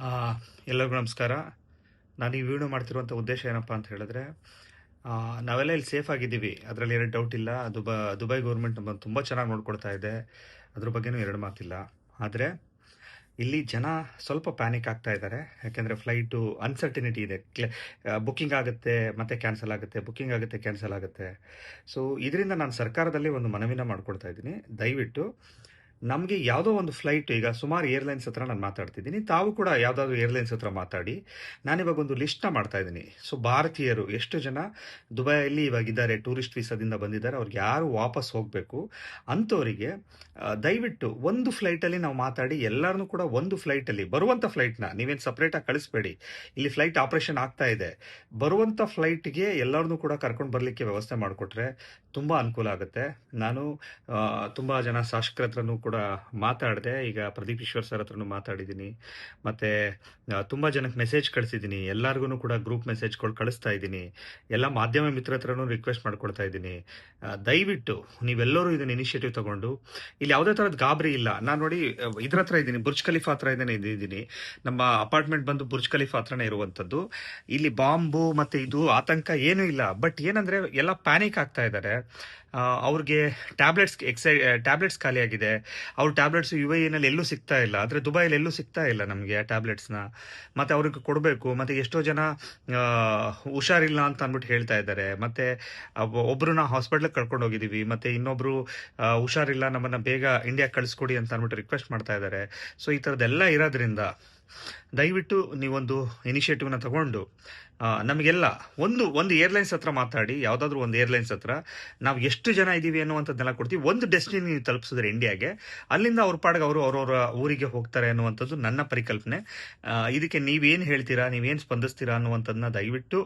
ಆ, ಎಲ್ಲರಿಗೂ ನಮಸ್ಕಾರ. ನಾನು ಈ ವಿಡಿಯೋ ಮಾಡ್ತಿರುವಂಥ ಉದ್ದೇಶ ಏನಪ್ಪ ಅಂತ ಹೇಳಿದ್ರೆ, ಆ, ನಾವೆಲ್ಲ ಇಲ್ಲಿ ಸೇಫ್ ಆಗಿದ್ದೀವಿ, ಅದರಲ್ಲಿ ಎರಡು ಡೌಟ್ ಇಲ್ಲ. ದುಬೈ ಗೌರ್ಮೆಂಟ್ ನಮ್ಮನ್ನು ತುಂಬ ಚೆನ್ನಾಗಿ ನೋಡ್ಕೊಳ್ತಾ ಇದೆ, ಅದ್ರ ಬಗ್ಗೆನೂ ಎರಡು ಮಾತಿಲ್ಲ. ಆದರೆ ಇಲ್ಲಿ ಜನ ಸ್ವಲ್ಪ ಪ್ಯಾನಿಕ್ ಆಗ್ತಾ ಇದ್ದಾರೆ, ಯಾಕೆಂದರೆ ಫ್ಲೈಟು ಅನ್ಸರ್ಟಿನಿಟಿ ಇದೆ. ಬುಕ್ಕಿಂಗ್ ಆಗುತ್ತೆ ಮತ್ತೆ ಕ್ಯಾನ್ಸಲ್ ಆಗುತ್ತೆ, ಬುಕ್ಕಿಂಗ್ ಆಗುತ್ತೆ ಕ್ಯಾನ್ಸಲ್ ಆಗುತ್ತೆ. ಸೊ ಇದರಿಂದ ನಾನು ಸರ್ಕಾರದಲ್ಲಿ ಒಂದು ಮನವಿನ ಮಾಡ್ಕೊಳ್ತಾ ಇದ್ದೀನಿ. ದಯವಿಟ್ಟು ನಮಗೆ ಯಾವುದೋ ಒಂದು ಫ್ಲೈಟ್, ಈಗ ಸುಮಾರು ಏರ್ಲೈನ್ಸ್ ಹತ್ರ ನಾನು ಮಾತಾಡ್ತಿದ್ದೀನಿ, ತಾವು ಕೂಡ ಯಾವುದಾದ್ರು ಏರ್ಲೈನ್ಸ್ ಹತ್ರ ಮಾತಾಡಿ. ನಾನಿವಾಗ ಒಂದು ಲಿಸ್ಟ್ನ ಮಾಡ್ತಾ ಇದ್ದೀನಿ. ಸೊ ಭಾರತೀಯರು ಎಷ್ಟು ಜನ ದುಬೈಯಲ್ಲಿ ಇವಾಗಿದ್ದಾರೆ, ಟೂರಿಸ್ಟ್ ವೀಸಾದಿಂದ ಬಂದಿದ್ದಾರೆ, ಅವ್ರಿಗೆ ಯಾರು ವಾಪಸ್ ಹೋಗಬೇಕು ಅಂಥವರಿಗೆ ದಯವಿಟ್ಟು ಒಂದು ಫ್ಲೈಟಲ್ಲಿ ನಾವು ಮಾತಾಡಿ, ಎಲ್ಲರನ್ನೂ ಕೂಡ ಒಂದು ಫ್ಲೈಟಲ್ಲಿ ಬರುವಂಥ ಫ್ಲೈಟ್ನ ನೀವೇನು ಸಪ್ರೇಟಾಗಿ ಕಳಿಸ್ಬೇಡಿ. ಇಲ್ಲಿ ಫ್ಲೈಟ್ ಆಪ್ರೇಷನ್ ಆಗ್ತಾ ಇದೆ, ಬರುವಂಥ ಫ್ಲೈಟ್ಗೆ ಎಲ್ಲರನ್ನೂ ಕೂಡ ಕರ್ಕೊಂಡು ಬರಲಿಕ್ಕೆ ವ್ಯವಸ್ಥೆ ಮಾಡಿಕೊಟ್ರೆ ತುಂಬ ಅನುಕೂಲ ಆಗುತ್ತೆ. ನಾನು ತುಂಬ ಜನ ಶಾಸಕರ ಹತ್ರನೂ ಕೂಡ ಮಾತಾಡಿದೆ. ಈಗ ಪ್ರದೀಪ್ ಈಶ್ವರ್ ಸರ್ ಹತ್ರನೂ ಮಾತಾಡಿದ್ದೀನಿ, ಮತ್ತು ತುಂಬ ಜನಕ್ಕೆ ಮೆಸೇಜ್ ಕಳಿಸಿದ್ದೀನಿ. ಎಲ್ಲರಿಗೂ ಕೂಡ ಗ್ರೂಪ್ ಮೆಸೇಜ್ಗಳು ಕಳಿಸ್ತಾ ಇದ್ದೀನಿ. ಎಲ್ಲ ಮಾಧ್ಯಮ ಮಿತ್ರ ಹತ್ರನೂ ರಿಕ್ವೆಸ್ಟ್ ಮಾಡ್ಕೊಳ್ತಾ ಇದ್ದೀನಿ. ದಯವಿಟ್ಟು ನೀವೆಲ್ಲರೂ ಇದನ್ನು ಇನಿಷಿಯೇಟಿವ್ ತಗೊಂಡು, ಇಲ್ಲಿ ಯಾವುದೇ ಥರದ ಗಾಬರಿ ಇಲ್ಲ. ನಾನು ನೋಡಿ ಇದ್ರ ಹತ್ರ ಇದ್ದೀನಿ, ಬುರ್ಜ್ ಖಲೀಫಾ ಹತ್ರ ಇದ್ದೀನಿ. ನಮ್ಮ ಅಪಾರ್ಟ್ಮೆಂಟ್ ಬಂದು ಬುರ್ಜ್ ಖಲೀಫಾ ಹತ್ರನೇ ಇರುವಂಥದ್ದು. ಇಲ್ಲಿ ಬಾಂಬು ಮತ್ತು ಇದು ಆತಂಕ ಏನೂ ಇಲ್ಲ. ಬಟ್ ಏನಂದರೆ ಎಲ್ಲ ಪ್ಯಾನಿಕ್ ಆಗ್ತಾ ಇದ್ದಾರೆ. ಅವ್ರಿಗೆ ಟ್ಯಾಬ್ಲೆಟ್ಸ್ ಖಾಲಿಯಾಗಿದೆ. ಅವ್ರ ಟ್ಯಾಬ್ಲೆಟ್ಸ್ UAE ಎಲ್ಲೂ ಸಿಗ್ತಾ ಇಲ್ಲ, ಆದರೆ ದುಬೈಯಲ್ಲಿ ಎಲ್ಲೂ ಸಿಗ್ತಾ ಇಲ್ಲ ನಮಗೆ ಆ ಟ್ಯಾಬ್ಲೆಟ್ಸ್ನ. ಮತ್ತು ಅವ್ರಿಗೆ ಕೊಡಬೇಕು. ಮತ್ತು ಎಷ್ಟೋ ಜನ ಹುಷಾರಿಲ್ಲ ಅಂತ ಅಂದ್ಬಿಟ್ಟು ಹೇಳ್ತಾ ಇದ್ದಾರೆ. ಮತ್ತು ಒಬ್ಬರನ್ನ ಹಾಸ್ಪಿಟ್ಲಿಗೆ ಕರ್ಕೊಂಡು ಹೋಗಿದ್ದೀವಿ, ಮತ್ತು ಇನ್ನೊಬ್ಬರು ಹುಷಾರಿಲ್ಲ, ನಮ್ಮನ್ನು ಬೇಗ ಇಂಡಿಯಾಗೆ ಕಳಿಸ್ಕೊಡಿ ಅಂತ ಅಂದ್ಬಿಟ್ಟು ರಿಕ್ವೆಸ್ಟ್ ಮಾಡ್ತಾ ಇದ್ದಾರೆ. ಸೊ ಈ ಥರದ್ದೆಲ್ಲ ಇರೋದ್ರಿಂದ ದಯವಿಟ್ಟು ನೀವೊಂದು ಇನಿಷಿಯೇಟಿವ್ನ ತಗೊಂಡು ನಮಗೆಲ್ಲ ಒಂದು ಏರ್ಲೈನ್ಸ್ ಹತ್ರ ಮಾತಾಡಿ, ಯಾವುದಾದ್ರೂ ಒಂದು ಏರ್ಲೈನ್ಸ್ ಹತ್ರ ನಾವು ಎಷ್ಟು ಜನ ಇದ್ದೀವಿ ಅನ್ನುವಂಥದ್ದನ್ನೆಲ್ಲ ಕೊಡ್ತೀವಿ. ಒಂದು ಡೆಸ್ಟಿನಿ ನೀವು ತಲುಪಿಸಿದ್ರೆ ಇಂಡಿಯಾಗೆ, ಅಲ್ಲಿಂದ ಅವ್ರ ಪಾಡಿಗೆ ಅವರವರ ಊರಿಗೆ ಹೋಗ್ತಾರೆ ಅನ್ನುವಂಥದ್ದು ನನ್ನ ಪರಿಕಲ್ಪನೆ. ಇದಕ್ಕೆ ನೀವೇನು ಹೇಳ್ತೀರಾ, ನೀವೇನು ಸ್ಪಂದಿಸ್ತೀರಾ ಅನ್ನುವಂಥದ್ದನ್ನ ದಯವಿಟ್ಟು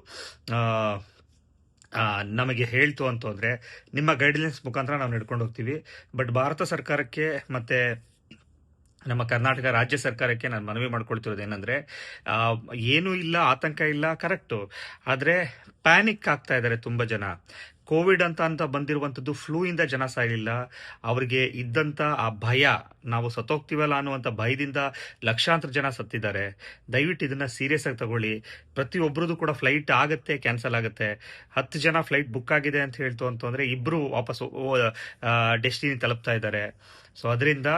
ನಮಗೆ ಹೇಳ್ತು ಅಂತಂದರೆ ನಿಮ್ಮ ಗೈಡ್ಲೈನ್ಸ್ ಮುಖಾಂತರ ನಾವು ನಡ್ಕೊಂಡು ಹೋಗ್ತೀವಿ. ಬಟ್ ಭಾರತ ಸರ್ಕಾರಕ್ಕೆ ಮತ್ತು ನಮ್ಮ ಕರ್ನಾಟಕ ರಾಜ್ಯ ಸರ್ಕಾರಕ್ಕೆ ನಾನು ಮನವಿ ಮಾಡ್ಕೊಳ್ತಿರೋದು ಏನಂದರೆ, ಏನೂ ಇಲ್ಲ, ಆತಂಕ ಇಲ್ಲ, ಕರೆಕ್ಟು. ಆದರೆ ಪ್ಯಾನಿಕ್ ಆಗ್ತಾ ಇದ್ದಾರೆ ತುಂಬ ಜನ. ಕೋವಿಡ್ ಅಂತ ಬಂದಿರುವಂಥದ್ದು, ಫ್ಲೂಯಿಂದ ಜನ ಸಾಯಲಿಲ್ಲ. ಅವರಿಗೆ ಇದ್ದಂಥ ಆ ಭಯ, ನಾವು ಸತ್ತೋಗ್ತೀವಲ್ಲ ಅನ್ನುವಂಥ ಭಯದಿಂದ ಲಕ್ಷಾಂತರ ಜನ ಸತ್ತಿದ್ದಾರೆ. ದಯವಿಟ್ಟು ಇದನ್ನು ಸೀರಿಯಸ್ ಆಗಿ ತಗೊಳ್ಳಿ. ಪ್ರತಿಯೊಬ್ಬರದ್ದು ಕೂಡ ಫ್ಲೈಟ್ ಆಗುತ್ತೆ, ಕ್ಯಾನ್ಸಲ್ ಆಗುತ್ತೆ. 10 ಜನ ಫ್ಲೈಟ್ ಬುಕ್ ಆಗಿದೆ ಅಂತ ಹೇಳ್ತು ಅಂತಂದರೆ 2 ವಾಪಸ್ಸು ಡೆಸ್ಟಿನಿ ತಲುಪ್ತಾ ಇದ್ದಾರೆ. ಸೊ ಅದರಿಂದ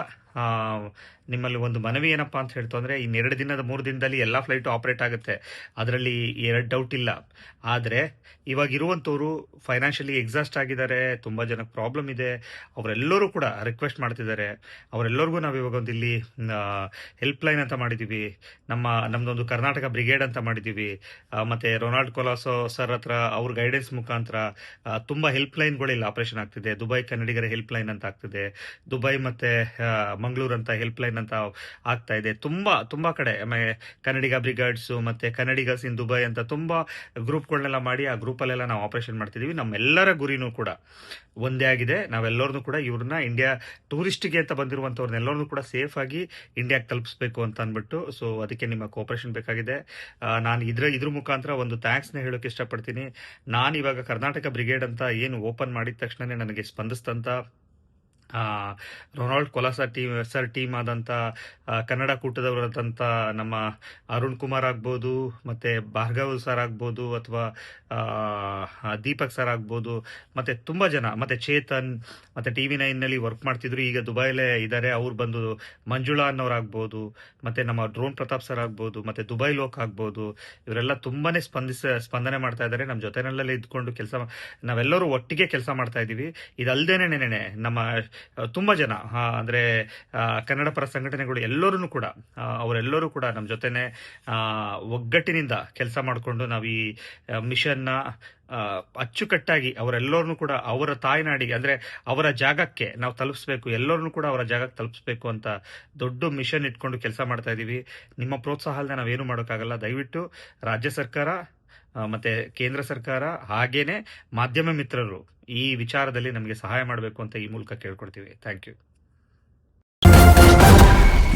ನಿಮ್ಮಲ್ಲಿ ಒಂದು ಮನವಿ ಏನಪ್ಪ ಅಂತ ಹೇಳ್ತು ಅಂದರೆ, ಇನ್ನು 2 ದಿನದ 3 ದಿನದಲ್ಲಿ ಎಲ್ಲ ಫ್ಲೈಟು ಆಪ್ರೇಟ್ ಆಗುತ್ತೆ, ಅದರಲ್ಲಿ 2 ಡೌಟ್ ಇಲ್ಲ. ಆದರೆ ಇವಾಗ ಇರುವಂಥವ್ರು ಫೈನಾನ್ಷಿಯಲಿ ಎಕ್ಸಾಸ್ಟ್ ಆಗಿದ್ದಾರೆ, ತುಂಬ ಜನಕ್ಕೆ ಪ್ರಾಬ್ಲಮ್ ಇದೆ. ಅವರೆಲ್ಲರೂ ಕೂಡ ರಿಕ್ವೆಸ್ಟ್ ಮಾಡ್ತಿದ್ದಾರೆ. ಅವರೆಲ್ಲರಿಗೂ ನಾವು ಇವಾಗ ಒಂದು ಇಲ್ಲಿ ಹೆಲ್ಪ್ಲೈನ್ ಅಂತ ಮಾಡಿದ್ದೀವಿ. ನಮ್ಮದೊಂದು ಕರ್ನಾಟಕ ಬ್ರಿಗೇಡ್ ಅಂತ ಮಾಡಿದ್ದೀವಿ. ಮತ್ತು ರೊನಾಲ್ಡ್ ಕೊಲಾಸೋ ಸರ್ ಹತ್ರ ಅವ್ರ ಗೈಡೆನ್ಸ್ ಮುಖಾಂತರ ತುಂಬ ಹೆಲ್ಪ್ಲೈನ್ಗಳಿಲ್ಲ ಆಪ್ರೇಷನ್ ಆಗ್ತಿದೆ. ದುಬೈ ಕನ್ನಡಿಗರ ಹೆಲ್ಪ್ಲೈನ್ ಅಂತ ಆಗ್ತಿದೆ, ದುಬೈ ಮತ್ತು ಮಂಗಳೂರು ಅಂತ ಹೆಲ್ಪ್ಲೈನ್ ಅಂತ ಆಗ್ತಾ ಇದೆ. ತುಂಬ ಕಡೆ ಕನ್ನಡಿಗ ಬ್ರಿಗೇಡ್ಸು ಮತ್ತು ಕನ್ನಡಿಗರ್ಸ್ ಇನ್ ದುಬೈ ಅಂತ ತುಂಬ ಗ್ರೂಪ್ಗಳನ್ನೆಲ್ಲ ಮಾಡಿ ಆ ಗ್ರೂಪಲ್ಲೆಲ್ಲ ನಾವು ಆಪರೇಷನ್ ಮಾಡ್ತಿದ್ದೀವಿ. ನಮ್ಮೆಲ್ಲರ ಗುರಿನೂ ಕೂಡ ಒಂದೇ ಆಗಿದೆ. ನಾವೆಲ್ಲರನ್ನೂ ಕೂಡ ಇವ್ರನ್ನ ಇಂಡಿಯಾ ಟೂರಿಸ್ಟಿಗೆ ಅಂತ ಬಂದಿರುವಂಥವ್ರನ್ನೆಲ್ಲರನ್ನೂ ಕೂಡ ಸೇಫಾಗಿ ಇಂಡಿಯಾಗೆ ತಲುಪಿಸ್ಬೇಕು ಅಂತ ಅಂದ್ಬಿಟ್ಟು. ಸೊ ಅದಕ್ಕೆ ನಿಮ್ಮ ಕೋಆಪರೇಷನ್ ಬೇಕಾಗಿದೆ. ನಾನು ಇದ್ರ ಮುಖಾಂತರ ಒಂದು ಥ್ಯಾಂಕ್ಸ್ನ ಹೇಳೋಕ್ಕೆ ಇಷ್ಟಪಡ್ತೀನಿ. ನಾನು ಇವಾಗ ಕರ್ನಾಟಕ ಬ್ರಿಗೇಡ್ ಅಂತ ಏನು ಓಪನ್ ಮಾಡಿದ ತಕ್ಷಣವೇ ನನಗೆ ಸ್ಪಂದಿಸಿದಂಥ ರೊನಾಲ್ಡ್ ಕೊಲಾಸ ಟೀಮ್ ಆದಂಥ ಕನ್ನಡ ಕೂಟದವರಾದಂಥ ನಮ್ಮ ಅರುಣ್ ಕುಮಾರ್ ಆಗ್ಬೋದು, ಮತ್ತು ಭಾರ್ಗವ್ ಸರ್ ಆಗ್ಬೋದು, ಅಥವಾ ದೀಪಕ್ ಸರ್ ಆಗ್ಬೋದು, ಮತ್ತು ತುಂಬ ಜನ, ಮತ್ತು ಚೇತನ್, ಮತ್ತು TV9ನಲ್ಲಿ ವರ್ಕ್ ಮಾಡ್ತಿದ್ರು, ಈಗ ದುಬೈಲೇ ಇದ್ದಾರೆ. ಅವ್ರು ಬಂದು ಮಂಜುಳಾ ಅನ್ನೋರಾಗ್ಬೋದು, ಮತ್ತು ನಮ್ಮ ಡ್ರೋನ್ ಪ್ರತಾಪ್ ಸರ್ ಆಗ್ಬೋದು, ಮತ್ತು ದುಬೈ ಲೋಕ್ ಆಗ್ಬೋದು. ಇವರೆಲ್ಲ ತುಂಬಾ ಸ್ಪಂದನೆ ಮಾಡ್ತಾ ಇದ್ದಾರೆ. ನಮ್ಮ ಜೊತೆನಲ್ಲೇ ಇದ್ಕೊಂಡು ನಾವೆಲ್ಲರೂ ಒಟ್ಟಿಗೆ ಕೆಲಸ ಮಾಡ್ತಾ ಇದ್ದೀವಿ. ಇದಲ್ದೇನೆ ನಮ್ಮ ತುಂಬ ಜನ ಅಂದರೆ ಕನ್ನಡ ಪರ ಸಂಘಟನೆಗಳು ಅವರೆಲ್ಲರೂ ಕೂಡ ನಮ್ಮ ಜೊತೆನೆ ಒಗ್ಗಟ್ಟಿನಿಂದ ಕೆಲಸ ಮಾಡಿಕೊಂಡು ನಾವು ಈ ಮಿಷನ್ನ ಅಚ್ಚುಕಟ್ಟಾಗಿ ಅವರೆಲ್ಲರನ್ನೂ ಕೂಡ ಅವರ ತಾಯ್ನಾಡಿಗೆ, ಅಂದರೆ ಅವರ ಜಾಗಕ್ಕೆ ನಾವು ತಲುಪಿಸ್ಬೇಕು, ಎಲ್ಲರನ್ನೂ ಕೂಡ ಅವರ ಜಾಗಕ್ಕೆ ತಲುಪಿಸ್ಬೇಕು ಅಂತ ದೊಡ್ಡ ಮಿಷನ್ ಇಟ್ಕೊಂಡು ಕೆಲಸ ಮಾಡ್ತಾ ಇದ್ದೀವಿ. ನಿಮ್ಮ ಪ್ರೋತ್ಸಾಹದಿಂದ ನಾವೇನು ಮಾಡೋಕ್ಕಾಗಲ್ಲ. ದಯವಿಟ್ಟು ರಾಜ್ಯ ಸರ್ಕಾರ ಮತ್ತು ಕೇಂದ್ರ ಸರ್ಕಾರ ಹಾಗೇನೆ ಮಾಧ್ಯಮ ಮಿತ್ರರು ಈ ವಿಚಾರದಲ್ಲಿ ನಮಗೆ ಸಹಾಯ ಮಾಡಬೇಕು ಅಂತ ಈ ಮೂಲಕ ಕೇಳ್ಕೊಡ್ತೀವಿ. Thank you.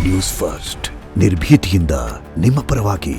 ನ್ಯೂಸ್ ಫಸ್ಟ್, ನಿರ್ಭೀತಿಯಿಂದ ನಿಮ್ಮ ಪರವಾಗಿ.